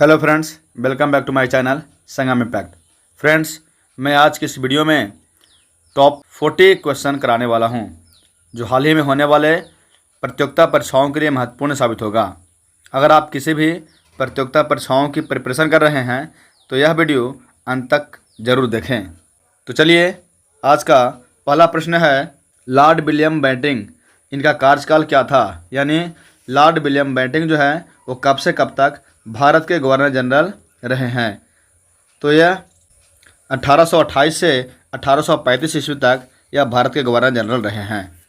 Hello friends, welcome back to my channel Sangam impact. Friends, मैं आज की इस वीडियो में टॉप 40 क्वेश्चन कराने वाला हूं, जो हाल ही में होने वाले प्रतियोगिता परीक्षाओं के लिए महत्वपूर्ण साबित होगा। अगर आप किसी भी प्रतियोगिता परीक्षाओं की प्रिपरेशन कर रहे हैं तो यह वीडियो अंत तक ज़रूर देखें। तो चलिए, आज का पहला प्रश्न है, लॉर्ड विलियम बेंटिंक इनका कार्यकाल क्या था? यानी लॉर्ड विलियम बेंटिंक जो है वो कब से कब तक भारत के गवर्नर जनरल रहे हैं? तो यह 1828 से 1835 ईस्वी तक यह भारत के गवर्नर जनरल रहे हैं।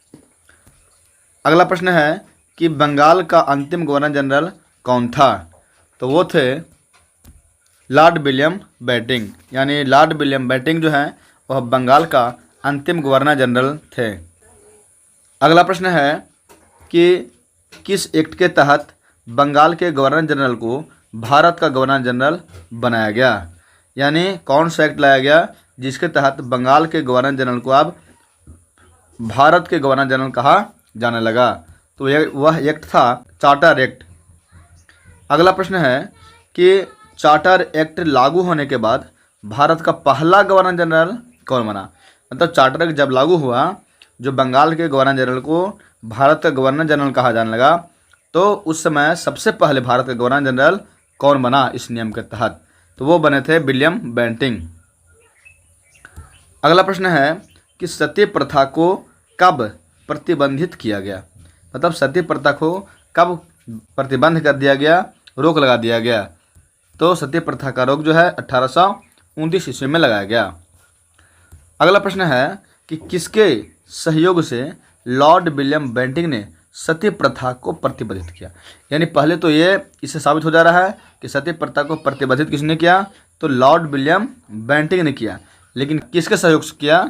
अगला प्रश्न है कि बंगाल का अंतिम गवर्नर जनरल कौन था? तो वो थे लॉर्ड विलियम बेंटिंक। यानी लॉर्ड विलियम बेंटिंक जो है वह बंगाल का अंतिम गवर्नर जनरल थे। अगला प्रश्न है कि किस एक्ट के तहत बंगाल के गवर्नर जनरल को भारत का गवर्नर जनरल बनाया गया? यानी कौन सा एक्ट लाया गया जिसके तहत बंगाल के गवर्नर जनरल को अब भारत के गवर्नर जनरल कहा जाने लगा? तो वह एक्ट था चार्टर एक्ट। अगला प्रश्न है कि चार्टर एक्ट लागू होने के बाद भारत का पहला गवर्नर जनरल कौन बना? मतलब चार्टर एक्ट जब लागू हुआ, जो बंगाल के गवर्नर जनरल को भारत का गवर्नर जनरल कहा जाने लगा, तो उस समय सबसे पहले भारत का गवर्नर जनरल कौन बना इस नियम के तहत? तो वो बने थे विलियम बेंटिंक। अगला प्रश्न है कि सती प्रथा को कब प्रतिबंधित किया गया? मतलब सती प्रथा को कब प्रतिबंध कर दिया गया, रोक लगा दिया गया? तो सती प्रथा का रोक जो है 1829 ईस्वी में लगाया गया। अगला प्रश्न है कि किसके सहयोग से लॉर्ड विलियम बेंटिंक ने सती प्रथा को प्रतिबंधित किया? यानी पहले तो ये इससे साबित हो जा रहा है कि सती प्रथा को प्रतिबंधित किसने किया? तो लॉर्ड विलियम बेंटिंक ने किया। लेकिन किसके सहयोग से किया?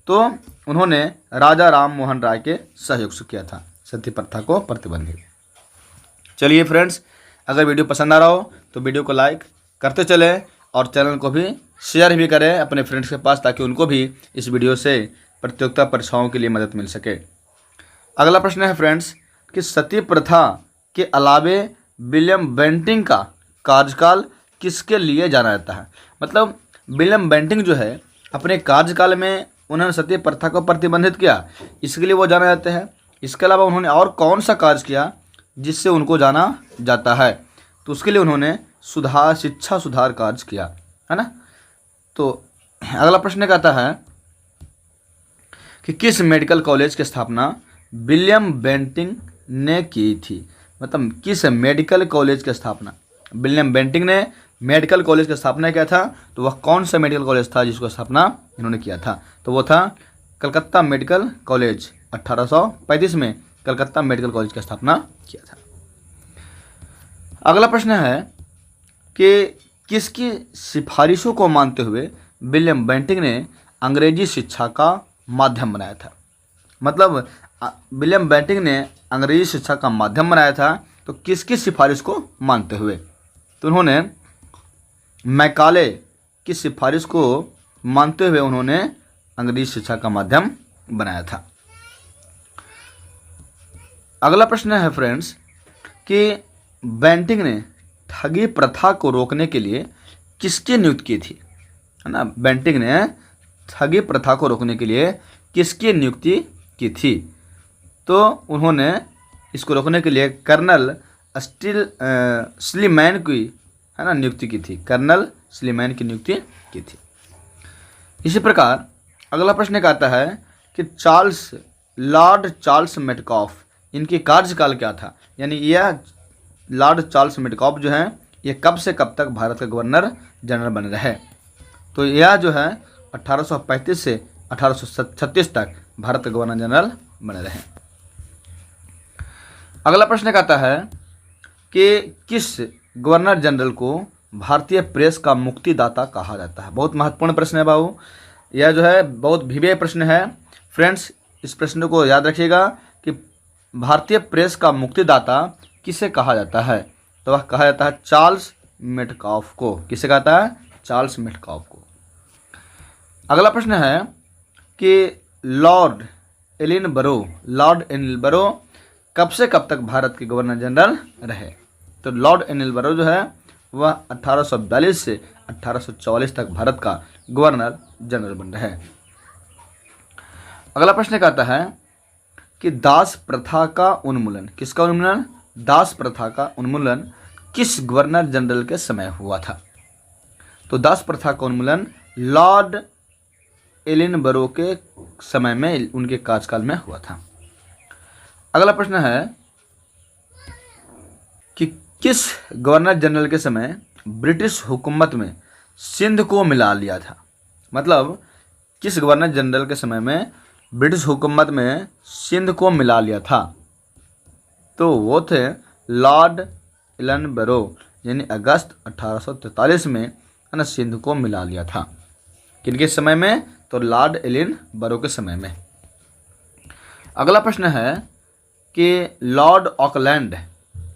तो उन्होंने राजा राम मोहन राय के सहयोग से किया था सती प्रथा को प्रतिबंधित। चलिए फ्रेंड्स, अगर वीडियो पसंद आ रहा हो तो वीडियो को लाइक करते चलें और चैनल को भी शेयर भी करें अपने फ्रेंड्स के पास, ताकि उनको भी इस वीडियो से प्रतियोगिता परीक्षाओं के लिए मदद मिल सके। अगला प्रश्न है फ्रेंड्स कि सती प्रथा के अलावे विलियम बेंटिंक का कार्यकाल किसके लिए जाना जाता है? मतलब विलियम बेंटिंक जो है अपने कार्यकाल में उन्होंने सती प्रथा को प्रतिबंधित किया, इसके लिए वो जाना जाते हैं। इसके अलावा उन्होंने और कौन सा कार्य किया जिससे उनको जाना जाता है? तो उसके लिए उन्होंने शिक्षा सुधार कार्य किया, है ना। तो अगला प्रश्न कहता है कि किस मेडिकल कॉलेज की स्थापना विलियम बेंटिंक ने की थी? मतलब किस मेडिकल कॉलेज की स्थापना विलियम बेंटिंक ने मेडिकल कॉलेज की स्थापना किया था? तो वह कौन सा मेडिकल कॉलेज था जिसको स्थापना इन्होंने किया था? तो वो था कलकत्ता मेडिकल कॉलेज। 1835 में कलकत्ता मेडिकल कॉलेज की स्थापना किया था। अगला प्रश्न है कि किसकी सिफारिशों को मानते हुए विलियम बेंटिंक ने अंग्रेजी शिक्षा का माध्यम बनाया था? मतलब विलियम बेंटिंक ने अंग्रेजी शिक्षा का माध्यम बनाया था, तो किसकी सिफारिश को मानते हुए? तो उन्होंने मैकाले की सिफारिश को मानते हुए उन्होंने अंग्रेजी शिक्षा का माध्यम बनाया था। अगला प्रश्न है फ्रेंड्स कि बेंटिंक ने ठगी प्रथा को रोकने के लिए किसकी नियुक्ति की थी? है ना, बेंटिंक ने ठगी प्रथा को रोकने के लिए किसकी नियुक्ति की थी? तो उन्होंने इसको रोकने के लिए कर्नल स्लीमैन की, है ना, नियुक्ति की थी। कर्नल स्लीमैन की नियुक्ति की थी। इसी प्रकार अगला प्रश्न कहता है कि लॉर्ड चार्ल्स मेटकॉफ इनकी कार्यकाल क्या था? यानी यह लॉर्ड चार्ल्स मेटकॉफ जो है ये कब से कब तक भारत के गवर्नर जनरल बने रहे? तो यह जो है 1835 से 1836 तक भारत के गवर्नर जनरल बने रहे। अगला प्रश्न कहता है कि किस गवर्नर जनरल को भारतीय प्रेस का मुक्तिदाता कहा जाता है? बहुत महत्वपूर्ण प्रश्न है बाबू, यह जो है बहुत विवेक प्रश्न है। फ्रेंड्स, इस प्रश्न को याद रखिएगा कि भारतीय प्रेस का मुक्तिदाता किसे कहा जाता है? तो वह कहा जाता है चार्ल्स मेटकॉफ को। किसे कहता है? चार्ल्स मेटकॉफ को। अगला प्रश्न है कि लॉर्ड एलिनबरो कब से कब तक भारत के गवर्नर जनरल रहे? तो लॉर्ड एलिनबरो जो है वह 1842 से 1844 तक भारत का गवर्नर जनरल बन रहे। अगला प्रश्न कहता है कि दास प्रथा का उन्मूलन, किसका उन्मूलन? दास प्रथा का उन्मूलन किस गवर्नर जनरल के समय हुआ था? तो दास प्रथा का उन्मूलन लॉर्ड एलिनबरो के समय में, उनके कार्यकाल में हुआ था। अगला प्रश्न है कि किस गवर्नर जनरल के समय ब्रिटिश हुकूमत में सिंध को मिला लिया था? मतलब किस गवर्नर जनरल के समय में ब्रिटिश हुकूमत में सिंध को मिला लिया था? तो वो थे लॉर्ड एलिनबरो, यानी अगस्त 1843 में है ना सिंध को मिला लिया था। किनके समय में? तो लॉर्ड एलिनबरो के समय में। अगला प्रश्न है कि लॉर्ड ऑकलैंड,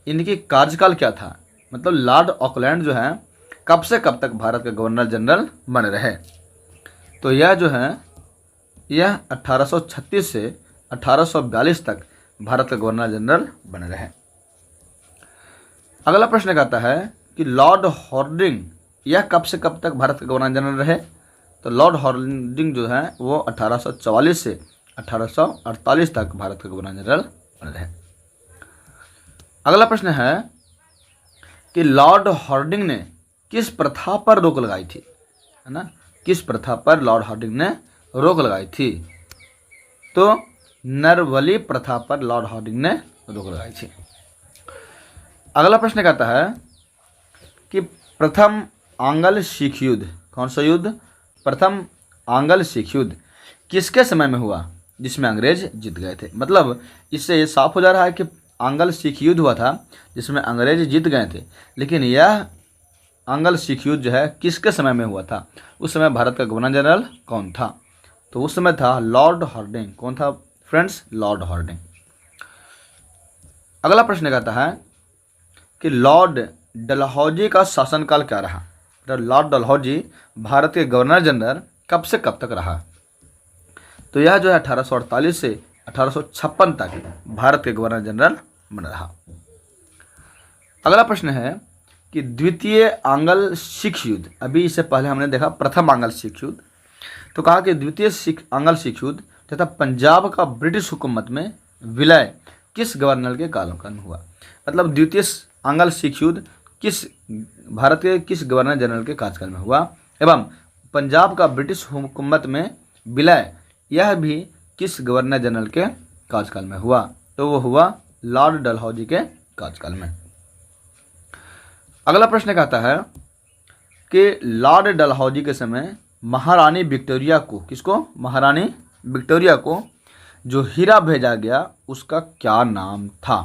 इनकी कार्यकाल क्या था? मतलब लॉर्ड ऑकलैंड जो है कब से कब तक भारत के गवर्नर जनरल बने रहे? तो यह जो है यह 1836 से 1842 तक भारत का गवर्नर जनरल बने रहे। अगला प्रश्न कहता है कि लॉर्ड हॉर्डिंग, यह कब से कब तक भारत के गवर्नर जनरल रहे? तो लॉर्ड हॉर्डिंग जो है वो 1844 से 1848 तक भारत के गवर्नर जनरल बने रहे। अगला प्रश्न है कि लॉर्ड हॉर्डिंग ने किस प्रथा पर रोक लगाई थी? है ना, किस प्रथा पर लॉर्ड हॉर्डिंग ने रोक लगाई थी? तो नरवली प्रथा पर लॉर्ड हॉर्डिंग ने रोक लगाई थी। अगला प्रश्न कहता है कि प्रथम आंग्ल सिख युद्ध, कौन सा युद्ध? प्रथम आंग्ल सिख युद्ध किसके समय में हुआ जिसमें अंग्रेज जीत गए थे? मतलब इससे ये साफ हो जा रहा है कि आंग्ल सिख युद्ध हुआ था जिसमें अंग्रेज जीत गए थे, लेकिन यह आंग्ल सिख युद्ध जो है किसके समय में हुआ था? उस समय भारत का गवर्नर जनरल कौन था? तो उस समय था लॉर्ड हॉर्डिंग। कौन था फ्रेंड्स? Lord Harding. अगला प्रश्न कहता है कि लॉर्ड डलहौजी का शासनकाल क्या रहा? तो लॉर्ड डलहौजी भारत के गवर्नर जनरल कब से कब तक रहा? तो यह जो है 1848 से 1856 तक भारत के गवर्नर जनरल बना रहा। अगला प्रश्न है कि द्वितीय आंग्ल सिख युद्ध, अभी इससे पहले हमने देखा प्रथम आंग्ल सिख युद्ध, तो कहा कि द्वितीय आंग्ल सिख युद्ध तथा पंजाब का ब्रिटिश हुकूमत में विलय किस गवर्नर के कालकाल में हुआ? मतलब द्वितीय आंग्ल सिख युद्ध किस भारत के किस गवर्नर जनरल के कार्यकाल में हुआ, एवं पंजाब का ब्रिटिश हुकूमत में विलय यह भी किस गवर्नर जनरल के कार्यकाल में हुआ? तो वो हुआ लॉर्ड डलहौजी के कार्यकाल में। अगला प्रश्न कहता है कि लॉर्ड डलहौजी के समय महारानी विक्टोरिया को, किसको? महारानी विक्टोरिया को जो हीरा भेजा गया उसका क्या नाम था?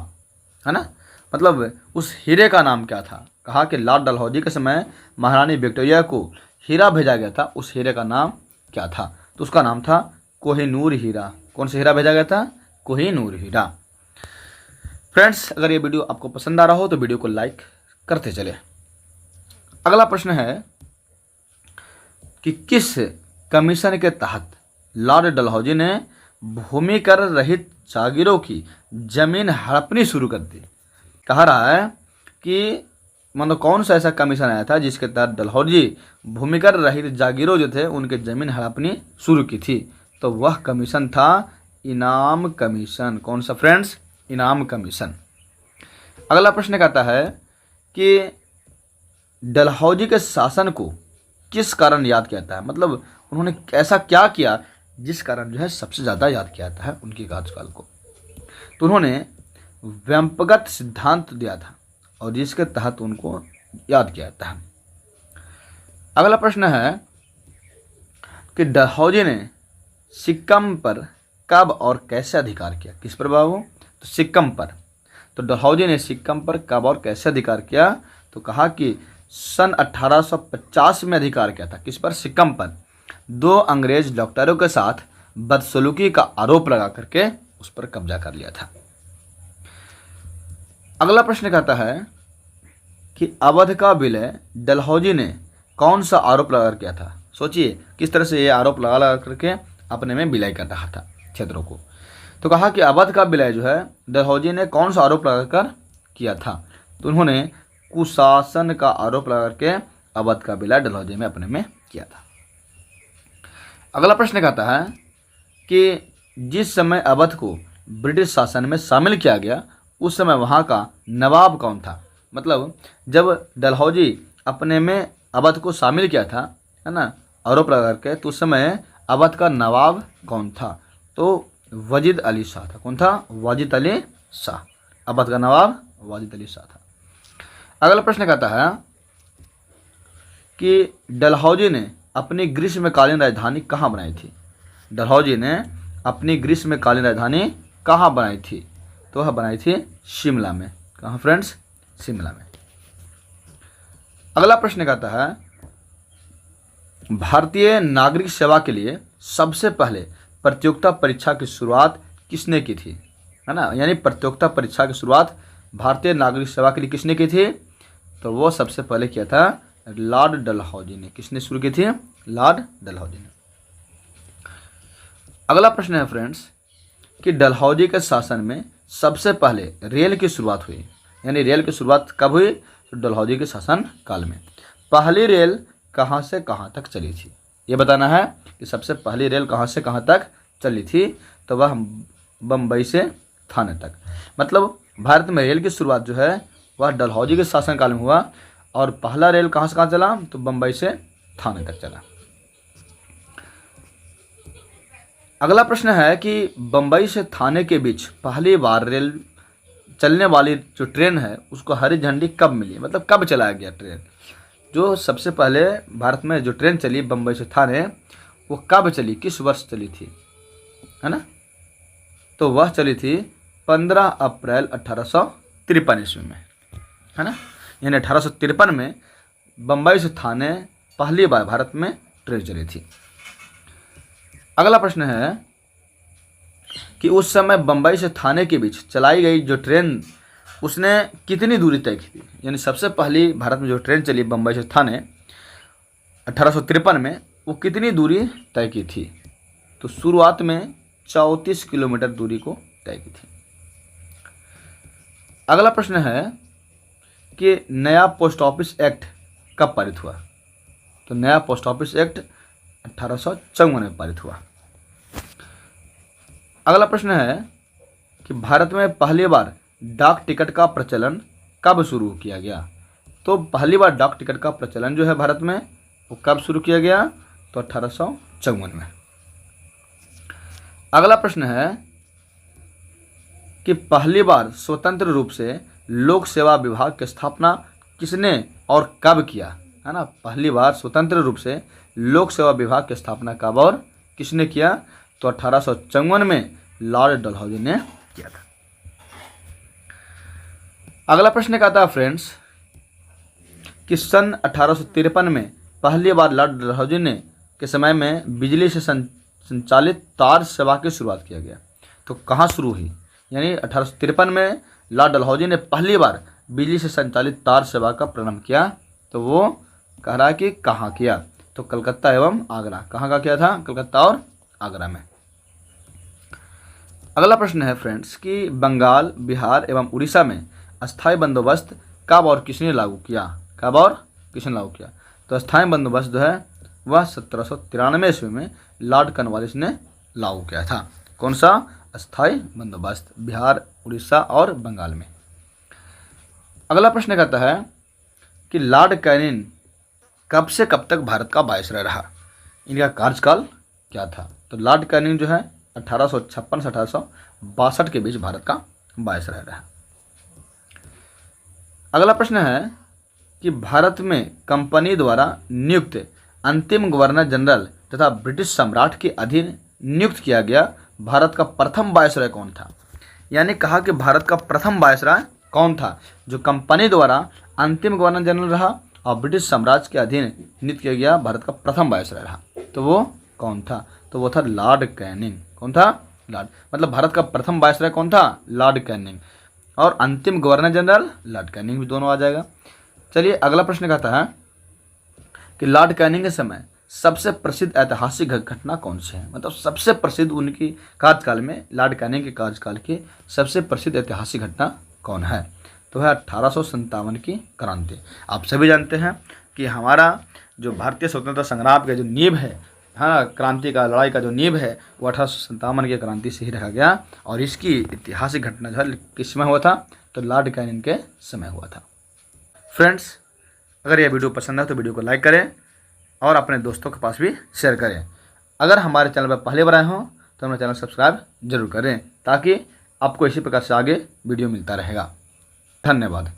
है ना, मतलब उस हीरे का नाम क्या था? कहा कि लॉर्ड डलहौजी के समय महारानी विक्टोरिया को हीरा भेजा गया था, उस हीरे का नाम क्या था? तो उसका नाम था कोहिनूर हीरा। कौन सा हीरा भेजा गया था? कोहिनूर हीरा। फ्रेंड्स, अगर ये वीडियो आपको पसंद आ रहा हो तो वीडियो को लाइक करते चले। अगला प्रश्न है कि किस कमीशन के तहत लॉर्ड डलहौजी ने भूमि कर रहित जागीरों की जमीन हड़पनी शुरू कर दी? कहा रहा है कि मतलब कौन सा ऐसा कमीशन आया था जिसके तहत डलहौजी भूमिकर रहित जागीरों जो थे उनके जमीन हड़पनी शुरू की थी? तो वह कमीशन था इनाम कमीशन। कौन सा फ्रेंड्स? इनाम कमीशन। अगला प्रश्न कहता है कि डलहौजी के शासन को किस कारण याद किया जाता है? मतलब उन्होंने ऐसा क्या किया जिस कारण जो है सबसे ज़्यादा याद किया जाता है उनके कार्यकाल को? तो उन्होंने व्यंपगत सिद्धांत दिया था और जिसके तहत उनको याद किया जाता है। अगला प्रश्न है कि डलहौजी ने सिक्किम पर कब और कैसे अधिकार किया? किस पर बाबू? तो सिक्किम पर। तो डलहौजी ने सिक्किम पर कब और कैसे अधिकार किया? तो कहा कि सन 1850 में अधिकार किया था। किस पर? सिक्किम पर। 2 अंग्रेज डॉक्टरों के साथ बदसलूकी का आरोप लगा करके उस पर कब्जा कर लिया था। अगला प्रश्न कहता है कि अवध का विलय डलहौजी ने कौन सा आरोप लगा कर किया था? सोचिए किस तरह से ये आरोप लगा करके अपने में विलय कर रहा था क्षेत्रों को। तो कहा कि अवध का विलय जो है डलहौजी ने कौन सा आरोप लगाकर किया था? तो उन्होंने कुशासन का आरोप लगा करके अवध का विलय डलहौजी में अपने में किया था। अगला प्रश्न कहता है कि जिस समय अवध को ब्रिटिश शासन में शामिल किया गया उस समय वहाँ का नवाब कौन था। मतलब जब डलहौजी अपने में अवध को शामिल किया था, है ना, आरोप लगा करके, तो उस समय अवध का नवाब कौन था। तो वाजिद अली शाह था। कौन था? वाजिद अली शाह। अवध का नवाब वाजिद अली शाह था। अगला प्रश्न कहता है कि डलहौजी ने अपनी ग्रीष्मकालीन राजधानी कहाँ बनाई थी। डलहौजी ने अपनी ग्रीष्मकालीन राजधानी कहाँ बनाई थी। तो वह बनाई थी शिमला में। कहाँ फ्रेंड्स? शिमला में। अगला प्रश्न कहता है भारतीय नागरिक सेवा के लिए सबसे पहले प्रतियोगिता परीक्षा की शुरुआत किसने की थी, है ना। यानी प्रतियोगिता परीक्षा की शुरुआत भारतीय नागरिक सेवा के लिए किसने की थी। तो वो सबसे पहले किया था लॉर्ड डलहौजी ने। किसने शुरू की थी? लॉर्ड डलहौजी ने। अगला प्रश्न है फ्रेंड्स कि डलहौजी के शासन में सबसे पहले रेल की शुरुआत हुई। यानी रेल की शुरुआत कब हुई? तो डलहौजी के शासन काल में। पहली रेल कहाँ से कहाँ तक चली थी, ये बताना है कि सबसे पहली रेल कहाँ से कहाँ तक चली थी। तो वह बम्बई से थाने तक। मतलब भारत में रेल की शुरुआत जो है वह डलहौजी के शासनकाल में हुआ और पहला रेल कहाँ से कहाँ चला? तो बम्बई से थाने तक चला। अगला प्रश्न है कि बम्बई से थाने के बीच पहली बार रेल चलने वाली जो ट्रेन है उसको हरी झंडी कब मिली। मतलब कब चलाया गया ट्रेन। जो सबसे पहले भारत में जो ट्रेन चली बम्बई से थाने वो कब चली, किस वर्ष चली थी, है ना। तो वह चली थी 15 अप्रैल 1853 ईस्वी में, है ना। यानी 1853 में बम्बई से थाने पहली बार भारत में ट्रेन चली थी। अगला प्रश्न है कि उस समय बम्बई से थाने के बीच चलाई गई जो ट्रेन उसने कितनी दूरी तय की थी। यानी सबसे पहली भारत में जो ट्रेन चली बम्बई से थाने 1853 में वो कितनी दूरी तय की थी। तो शुरुआत में 34 किलोमीटर दूरी को तय की थी। अगला प्रश्न है कि नया पोस्ट ऑफिस एक्ट कब पारित हुआ। तो नया पोस्ट ऑफिस एक्ट 1854 में पारित हुआ। अगला प्रश्न है कि भारत में पहली बार डाक टिकट का प्रचलन कब शुरू किया गया। तो पहली बार डाक टिकट का प्रचलन जो है भारत में वो कब शुरू किया गया। तो 1854 में। अगला प्रश्न है कि पहली बार स्वतंत्र रूप से लोक सेवा विभाग की स्थापना किसने और कब किया, है ना। पहली बार स्वतंत्र रूप से लोक सेवा विभाग की स्थापना कब और किसने किया। तो 1854 में लॉर्ड डलहौजी ने किया था। अगला प्रश्न कहता है फ्रेंड्स कि सन 1853 में पहली बार लॉर्ड डलहौजी ने के समय में बिजली से संचालित तार सेवा की शुरुआत किया गया। तो कहाँ शुरू हुई। यानी 1853 में लॉर्ड डलहौजी ने पहली बार बिजली से संचालित तार सेवा का प्रारंभ किया। तो वो कह रहा है कि कहाँ किया। तो कलकत्ता एवं आगरा। कहाँ का किया था? कलकत्ता और आगरा में। अगला प्रश्न है फ्रेंड्स कि बंगाल, बिहार एवं उड़ीसा में अस्थायी बंदोबस्त कब और किसने लागू किया। कब और किसने लागू किया। तो अस्थायी बंदोबस्त जो है वह 1793 ईस्वी में लॉर्ड कॉर्नवालिस ने लागू किया था। कौन सा? अस्थायी बंदोबस्त बिहार, उड़ीसा और बंगाल में। अगला प्रश्न कहता है कि लॉर्ड कैनिंग कब से कब तक भारत का वायसराय रहा। इनका कार्यकाल क्या था। तो लॉर्ड कैनिंग जो है 1856 से 1862 के बीच भारत का वायसराय रहा। अगला प्रश्न है कि भारत में कंपनी द्वारा नियुक्त अंतिम गवर्नर जनरल तथा ब्रिटिश सम्राट के अधीन नियुक्त किया गया भारत का प्रथम वायसराय कौन था। यानी कहा कि भारत का प्रथम वायसराय कौन था जो कंपनी द्वारा अंतिम गवर्नर जनरल रहा और ब्रिटिश साम्राज्य के अधीन नियुक्त किया गया भारत का प्रथम वायसराय रहा। तो वो कौन था। तो वो था लॉर्ड कैनिंग। कौन था? लॉर्ड। मतलब भारत का प्रथम वायसराय कौन था? Lord Canning. और अंतिम गवर्नर जनरल लॉर्ड कैनिंग भी दोनों आ जाएगा। चलिए अगला प्रश्न कहता है कि लॉर्ड कैनिंग के समय सबसे प्रसिद्ध ऐतिहासिक घटना कौन सी है। मतलब सबसे प्रसिद्ध उनकी कार्यकाल में लॉर्ड कैनिंग के कार्यकाल की सबसे प्रसिद्ध ऐतिहासिक घटना कौन है। तो है 1857 की क्रांति। आप सभी जानते हैं कि हमारा जो भारतीय स्वतंत्रता संग्राम का जो नींव है, हाँ, क्रांति का, लड़ाई का जो नींव है, वो 1857 की क्रांति से ही रखा गया। और इसकी ऐतिहासिक घटना जो है किस समय हुआ था, तो लॉर्ड कैनिंग के समय हुआ था। फ्रेंड्स, अगर यह वीडियो पसंद है तो वीडियो को लाइक करें और अपने दोस्तों के पास भी शेयर करें। अगर हमारे चैनल पर पहले बार आए हों तो हमारे चैनल सब्सक्राइब जरूर करें, ताकि आपको इसी प्रकार से आगे वीडियो मिलता रहेगा। धन्यवाद।